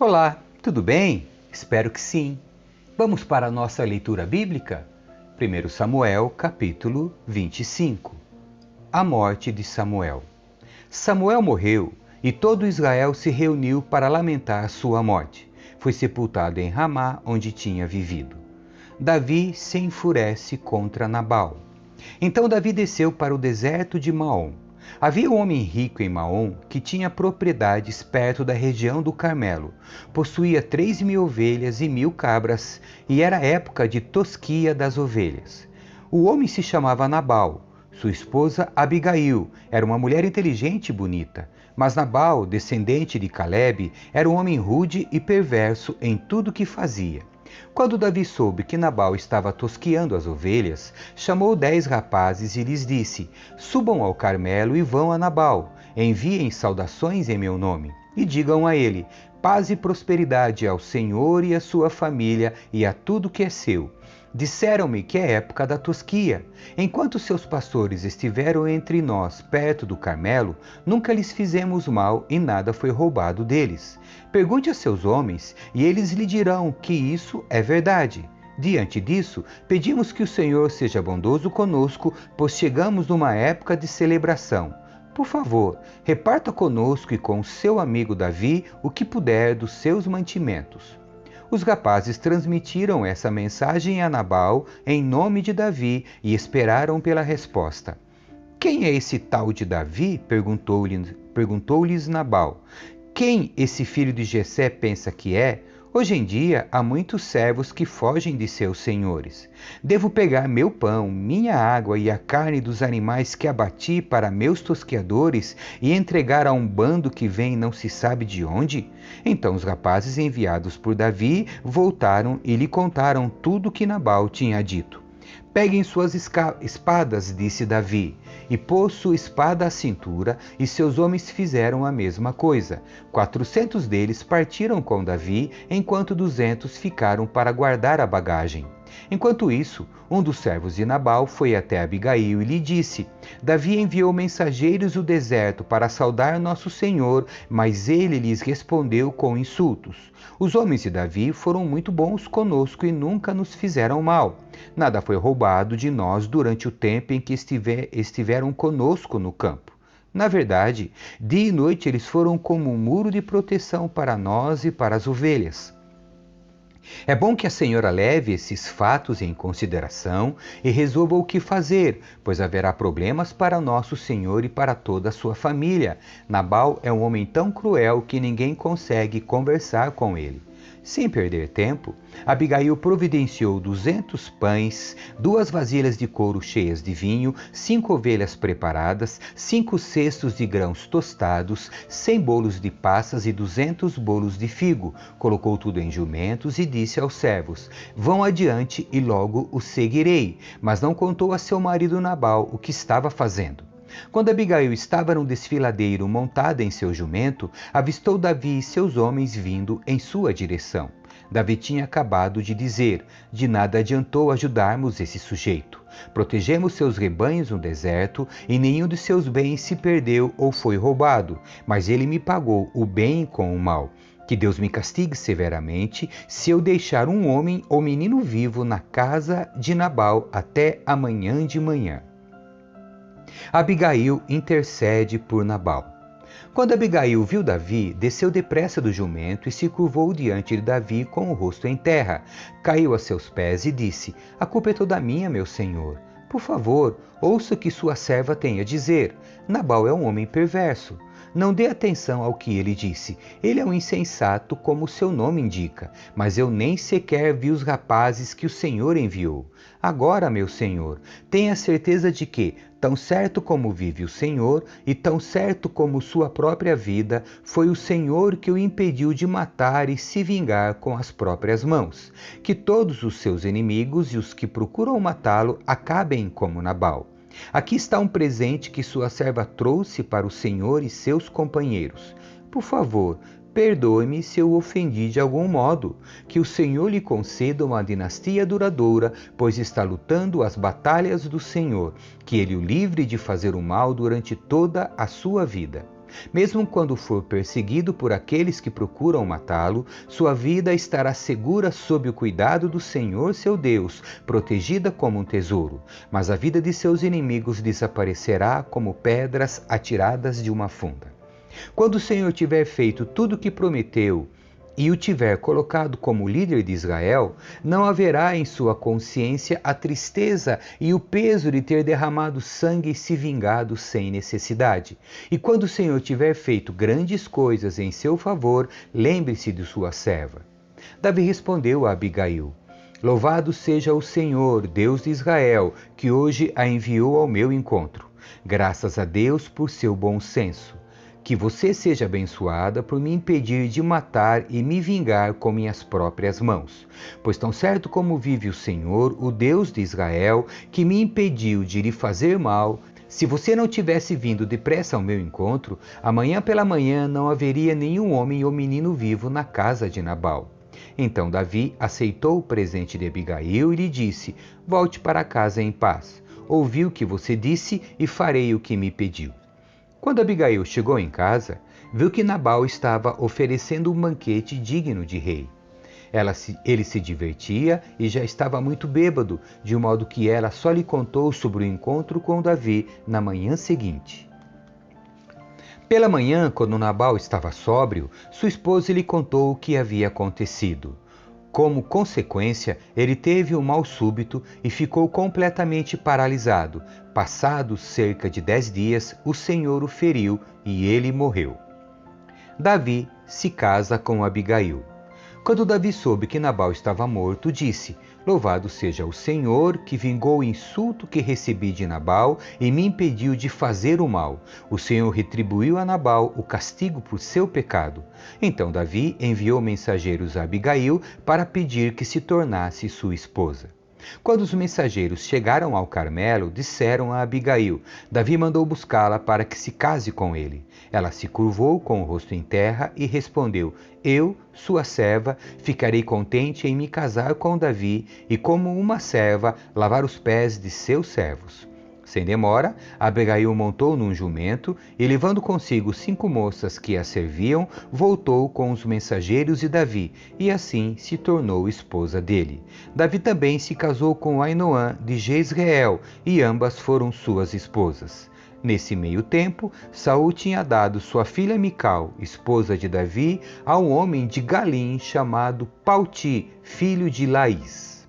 Olá, tudo bem? Espero que sim. Vamos para a nossa leitura bíblica? 1 Samuel, capítulo 25. A morte de Samuel. Samuel morreu e todo Israel se reuniu para lamentar sua morte. Foi sepultado em Ramá, onde tinha vivido. Davi se enfurece contra Nabal. Então Davi desceu para o deserto de Maom. Havia um homem rico em Maom que tinha propriedades perto da região do Carmelo. Possuía 3.000 ovelhas e 1.000 cabras, e era época de tosquia das ovelhas. O homem se chamava Nabal. Sua esposa Abigail era uma mulher inteligente e bonita, mas Nabal, descendente de Calebe, era um homem rude e perverso em tudo que fazia. Quando Davi soube que Nabal estava tosqueando as ovelhas, chamou 10 rapazes e lhes disse: Subam ao Carmelo e vão a Nabal, enviem saudações em meu nome, e digam a ele: paz e prosperidade ao Senhor e à sua família e a tudo que é seu. Disseram-me que é época da tosquia. Enquanto seus pastores estiveram entre nós, perto do Carmelo, nunca lhes fizemos mal e nada foi roubado deles. Pergunte a seus homens, e eles lhe dirão que isso é verdade. Diante disso, pedimos que o Senhor seja bondoso conosco, pois chegamos numa época de celebração. Por favor, reparta conosco e com seu amigo Davi o que puder dos seus mantimentos. Os rapazes transmitiram essa mensagem a Nabal em nome de Davi e esperaram pela resposta. Quem é esse tal de Davi? Perguntou-lhes Nabal. Quem esse filho de Jessé pensa que é? Hoje em dia há muitos servos que fogem de seus senhores. Devo pegar meu pão, minha água e a carne dos animais que abati para meus tosqueadores e entregar a um bando que vem não se sabe de onde? Então os rapazes enviados por Davi voltaram e lhe contaram tudo o que Nabal tinha dito. Peguem suas espadas, disse Davi, e pôs sua espada à cintura, e seus homens fizeram a mesma coisa. 400 deles partiram com Davi, enquanto 200 ficaram para guardar a bagagem. Enquanto isso, um dos servos de Nabal foi até Abigail e lhe disse: Davi enviou mensageiros do deserto para saudar nosso senhor, mas ele lhes respondeu com insultos. Os homens de Davi foram muito bons conosco e nunca nos fizeram mal. Nada foi roubado de nós durante o tempo em que estiveram conosco no campo. Na verdade, dia e noite eles foram como um muro de proteção para nós e para as ovelhas. É bom que a senhora leve esses fatos em consideração e resolva o que fazer, pois haverá problemas para nosso senhor e para toda a sua família. Nabal é um homem tão cruel que ninguém consegue conversar com ele. Sem perder tempo, Abigail providenciou 200 pães, 2 vasilhas de couro cheias de vinho, 5 ovelhas preparadas, 5 cestos de grãos tostados, 100 bolos de passas e 200 bolos de figo. Colocou tudo em jumentos e disse aos servos: Vão adiante e logo os seguirei. Mas não contou a seu marido Nabal o que estava fazendo. Quando Abigail estava num desfiladeiro montada em seu jumento, avistou Davi e seus homens vindo em sua direção. Davi tinha acabado de dizer: de nada adiantou ajudarmos esse sujeito. Protegemos seus rebanhos no deserto e nenhum de seus bens se perdeu ou foi roubado, mas ele me pagou o bem com o mal. Que Deus me castigue severamente se eu deixar um homem ou menino vivo na casa de Nabal até amanhã de manhã. Abigail intercede por Nabal. Quando Abigail viu Davi, desceu depressa do jumento e se curvou diante de Davi com o rosto em terra. Caiu a seus pés e disse: A culpa é toda minha, meu senhor. Por favor, ouça o que sua serva tem a dizer. Nabal é um homem perverso. Não dê atenção ao que ele disse. Ele é um insensato, como seu nome indica. Mas eu nem sequer vi os rapazes que o Senhor enviou. Agora, meu senhor, tenha certeza de que, tão certo como vive o Senhor, e tão certo como sua própria vida, foi o Senhor que o impediu de matar e se vingar com as próprias mãos. Que todos os seus inimigos e os que procuram matá-lo acabem como Nabal. Aqui está um presente que sua serva trouxe para o Senhor e seus companheiros. Por favor, perdoe-me se eu ofendi de algum modo. Que o Senhor lhe conceda uma dinastia duradoura, pois está lutando as batalhas do Senhor. Que ele o livre de fazer o mal durante toda a sua vida. Mesmo quando for perseguido por aqueles que procuram matá-lo, sua vida estará segura sob o cuidado do Senhor seu Deus, protegida como um tesouro. Mas a vida de seus inimigos desaparecerá como pedras atiradas de uma funda. Quando o Senhor tiver feito tudo o que prometeu e o tiver colocado como líder de Israel, não haverá em sua consciência a tristeza e o peso de ter derramado sangue e se vingado sem necessidade. E quando o Senhor tiver feito grandes coisas em seu favor, lembre-se de sua serva. Davi respondeu a Abigail: Louvado seja o Senhor, Deus de Israel, que hoje a enviou ao meu encontro. Graças a Deus por seu bom senso. Que você seja abençoada por me impedir de matar e me vingar com minhas próprias mãos. Pois tão certo como vive o Senhor, o Deus de Israel, que me impediu de lhe fazer mal, se você não tivesse vindo depressa ao meu encontro, amanhã pela manhã não haveria nenhum homem ou menino vivo na casa de Nabal. Então Davi aceitou o presente de Abigail e lhe disse: Volte para casa em paz. Ouvi o que você disse e farei o que me pediu. Quando Abigail chegou em casa, viu que Nabal estava oferecendo um banquete digno de rei. Ele se divertia e já estava muito bêbado, de modo que ela só lhe contou sobre o encontro com Davi na manhã seguinte. Pela manhã, quando Nabal estava sóbrio, sua esposa lhe contou o que havia acontecido. Como consequência, ele teve um mal súbito e ficou completamente paralisado. Passados cerca de 10 dias, o Senhor o feriu e ele morreu. Davi se casa com Abigail. Quando Davi soube que Nabal estava morto, disse: Louvado seja o Senhor, que vingou o insulto que recebi de Nabal e me impediu de fazer o mal. O Senhor retribuiu a Nabal o castigo por seu pecado. Então Davi enviou mensageiros a Abigail para pedir que se tornasse sua esposa. Quando os mensageiros chegaram ao Carmelo, disseram a Abigail: Davi mandou buscá-la para que se case com ele. Ela se curvou com o rosto em terra e respondeu: Eu, sua serva, ficarei contente em me casar com Davi e, como uma serva, lavar os pés de seus servos. Sem demora, Abigail montou num jumento e, levando consigo 5 moças que a serviam, voltou com os mensageiros de Davi e assim se tornou esposa dele. Davi também se casou com Ainoã de Jezreel e ambas foram suas esposas. Nesse meio tempo, Saul tinha dado sua filha Mical, esposa de Davi, a um homem de Galim chamado Palti, filho de Laís.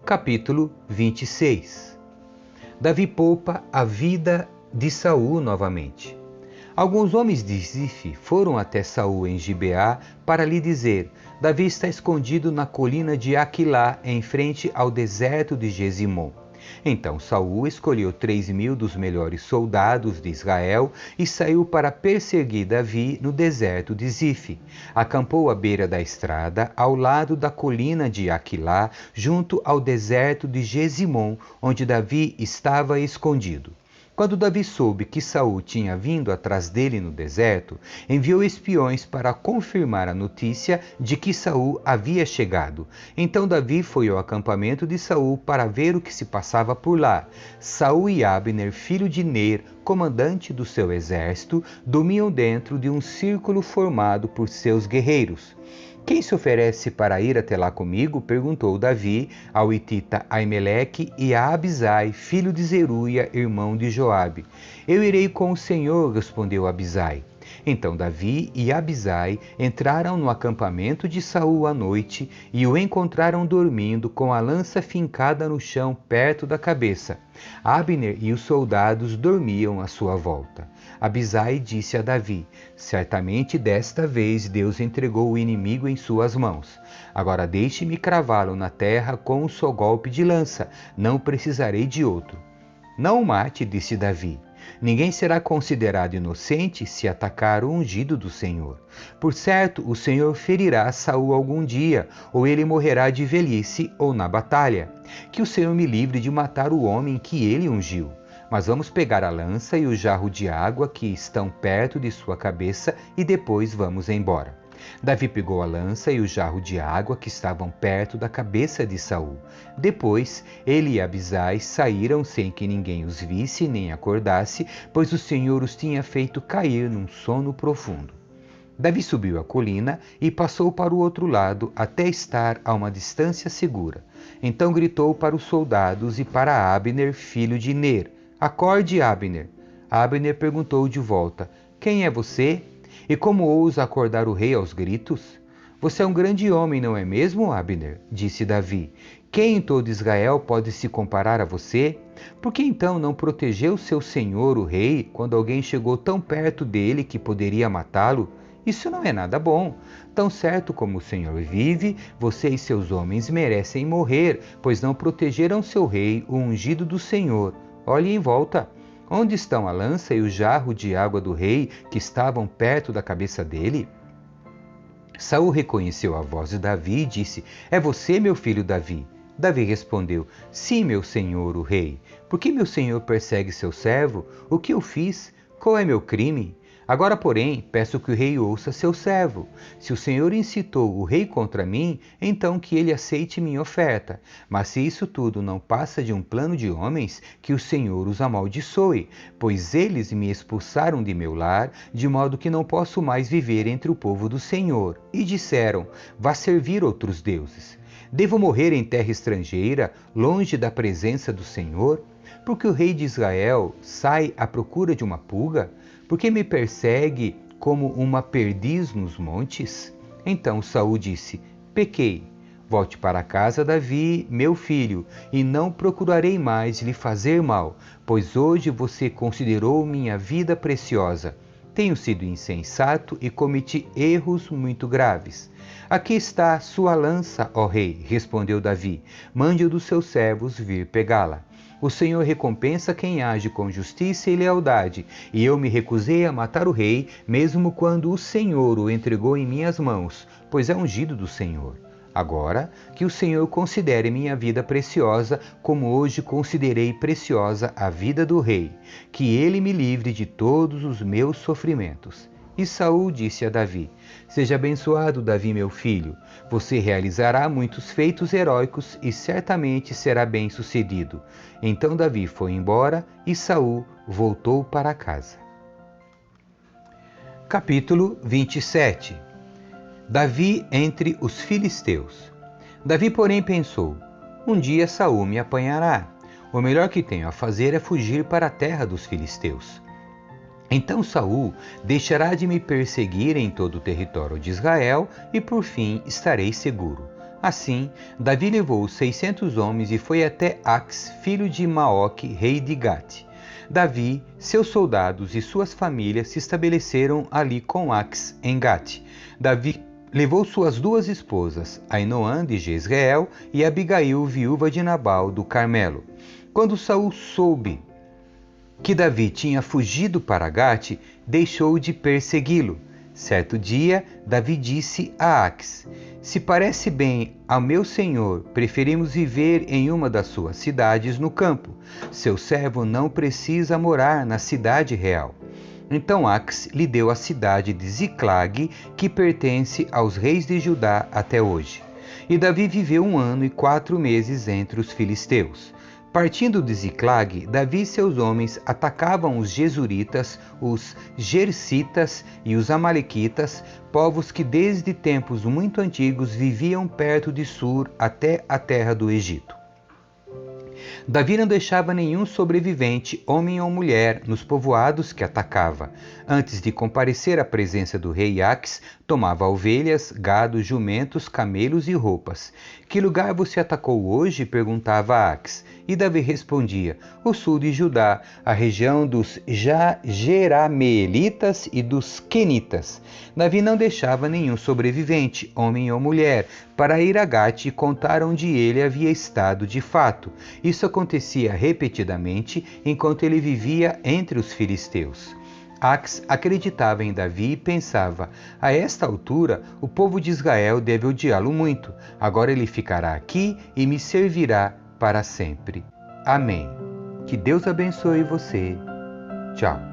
Capítulo 26. Davi poupa a vida de Saul novamente. Alguns homens de Zife foram até Saul em Gibeá para lhe dizer: Davi está escondido na colina de Aquilá, em frente ao deserto de Gesimom. Então Saul escolheu 3.000 dos melhores soldados de Israel e saiu para perseguir Davi no deserto de Zife. Acampou à beira da estrada, ao lado da colina de Aquilá, junto ao deserto de Gesimom, onde Davi estava escondido. Quando Davi soube que Saul tinha vindo atrás dele no deserto, enviou espiões para confirmar a notícia de que Saul havia chegado. Então Davi foi ao acampamento de Saul para ver o que se passava por lá. Saul e Abner, filho de Ner, comandante do seu exército, dormiam dentro de um círculo formado por seus guerreiros. Quem se oferece para ir até lá comigo? Perguntou Davi ao hitita Aimeleque e a Abisai, filho de Zeruia, irmão de Joabe. Eu irei com o Senhor, respondeu Abisai. Então Davi e Abisai entraram no acampamento de Saul à noite e o encontraram dormindo com a lança fincada no chão perto da cabeça. Abner e os soldados dormiam à sua volta. Abisai disse a Davi: Certamente desta vez Deus entregou o inimigo em suas mãos. Agora deixe-me cravá-lo na terra com um só golpe de lança, não precisarei de outro. Não o mate, disse Davi. Ninguém será considerado inocente se atacar o ungido do Senhor. Por certo, o Senhor ferirá Saul algum dia, ou ele morrerá de velhice ou na batalha. Que o Senhor me livre de matar o homem que ele ungiu. Mas vamos pegar a lança e o jarro de água que estão perto de sua cabeça e depois vamos embora. Davi pegou a lança e o jarro de água que estavam perto da cabeça de Saul. Depois, ele e Abisai saíram sem que ninguém os visse nem acordasse, pois o Senhor os tinha feito cair num sono profundo. Davi subiu a colina e passou para o outro lado até estar a uma distância segura. Então gritou para os soldados e para Abner, filho de Ner: "Acorde, Abner." Abner perguntou de volta: "Quem é você? E como ousa acordar o rei aos gritos?" "Você é um grande homem, não é mesmo, Abner?" disse Davi. "Quem em todo Israel pode se comparar a você? Por que então não protegeu seu senhor, o rei, quando alguém chegou tão perto dele que poderia matá-lo? Isso não é nada bom. Tão certo como o Senhor vive, você e seus homens merecem morrer, pois não protegeram seu rei, o ungido do Senhor. Olhe em volta. Onde estão a lança e o jarro de água do rei que estavam perto da cabeça dele?" Saul reconheceu a voz de Davi e disse: "É você, meu filho Davi?" Davi respondeu: "Sim, meu senhor, o rei. Por que meu senhor persegue seu servo? O que eu fiz? Qual é meu crime? Agora, porém, peço que o rei ouça seu servo. Se o Senhor incitou o rei contra mim, então que ele aceite minha oferta. Mas se isso tudo não passa de um plano de homens, que o Senhor os amaldiçoe, pois eles me expulsaram de meu lar, de modo que não posso mais viver entre o povo do Senhor. E disseram: vá servir outros deuses. Devo morrer em terra estrangeira, longe da presença do Senhor? Porque o rei de Israel sai à procura de uma pulga? Porque me persegue como uma perdiz nos montes? Então Saul disse: pequei. Volte para casa, Davi, meu filho, e não procurarei mais lhe fazer mal, pois hoje você considerou minha vida preciosa. Tenho sido insensato e cometi erros muito graves. Aqui está sua lança, ó rei, respondeu Davi. Mande um dos seus servos vir pegá-la. O Senhor recompensa quem age com justiça e lealdade, e eu me recusei a matar o rei, mesmo quando o Senhor o entregou em minhas mãos, pois é ungido do Senhor. Agora, que o Senhor considere minha vida preciosa, como hoje considerei preciosa a vida do rei, que ele me livre de todos os meus sofrimentos. E Saul disse a Davi: seja abençoado, Davi, meu filho. Você realizará muitos feitos heróicos e certamente será bem-sucedido. Então Davi foi embora e Saul voltou para casa. Capítulo 27. Davi entre os filisteus. Davi, porém, pensou: um dia Saul me apanhará. O melhor que tenho a fazer é fugir para a terra dos filisteus. Então Saul deixará de me perseguir em todo o território de Israel e por fim estarei seguro. Assim, Davi levou 600 homens e foi até Ax, filho de Maoque, rei de Gate. Davi, seus soldados e suas famílias se estabeleceram ali com Ax em Gate. Davi levou suas duas esposas, Ainoã de Jezreel e Abigail, viúva de Nabal do Carmelo. Quando Saul soube que Davi tinha fugido para Gate, deixou de persegui-lo. Certo dia, Davi disse a Ax: se parece bem ao meu senhor, preferimos viver em uma das suas cidades no campo. Seu servo não precisa morar na cidade real. Então Ax lhe deu a cidade de Ziclag, que pertence aos reis de Judá até hoje. E Davi viveu 1 ano e 4 meses entre os filisteus. Partindo de Ziclag, Davi e seus homens atacavam os Gesuritas, os Gersitas e os Amalequitas, povos que desde tempos muito antigos viviam perto de Sur até a terra do Egito. Davi não deixava nenhum sobrevivente, homem ou mulher, nos povoados que atacava. Antes de comparecer à presença do rei Ax, tomava ovelhas, gado, jumentos, camelos e roupas. Que lugar você atacou hoje? Perguntava Ax. E Davi respondia: o sul de Judá, a região dos Jerameelitas e dos Quenitas. Davi não deixava nenhum sobrevivente, homem ou mulher, para ir a Gate e contar onde ele havia estado de fato. Isso acontecia repetidamente enquanto ele vivia entre os filisteus. Ax acreditava em Davi e pensava: a esta altura, o povo de Israel deve odiá-lo muito. Agora ele ficará aqui e me servirá para sempre. Amém. Que Deus abençoe você. Tchau.